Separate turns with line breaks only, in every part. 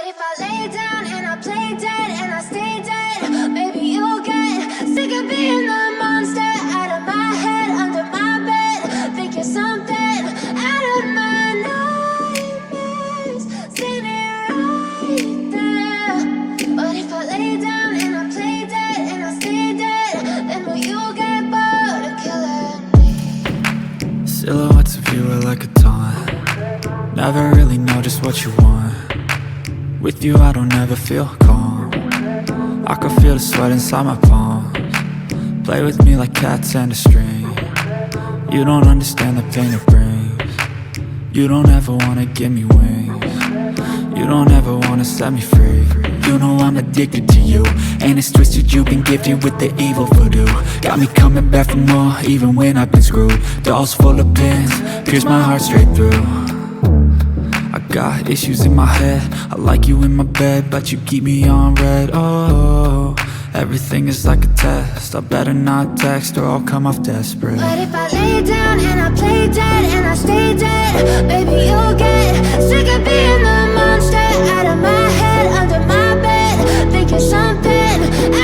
But if I lay down and I play dead and I stay dead, maybe you'll get sick of being the monster out of my head, under my bed. Think you're something out of my nightmares, standing right there. But if I lay down and I play dead and I stay dead, then will you get bored of killing me?
Silhouettes of you are like a taunt. Never really know just what you want. With you I don't ever feel calm. I can feel the sweat inside my palms. Play with me like cats and a string. You don't understand the pain it brings. You don't ever wanna give me wings. You don't ever wanna set me free. You know I'm addicted to you, and it's twisted, you've been gifted with the evil voodoo. Got me coming back for more, even when I've been screwed. Dolls full of pins, pierce my heart straight through. I got issues in my head, I like you in my bed, but you keep me on red. Oh, everything is like a test, I better not text or I'll come off desperate.
But if I lay down and I play dead and I stay dead, baby you'll get sick of being the monster out of my head, under my bed. Think you're something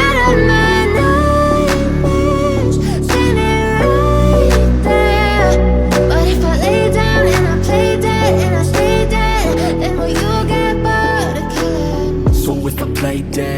out of my nightmares, standing right there. But if I lay down and I play dead and I stay dead, then will you get bored of killing me?
So if I play dead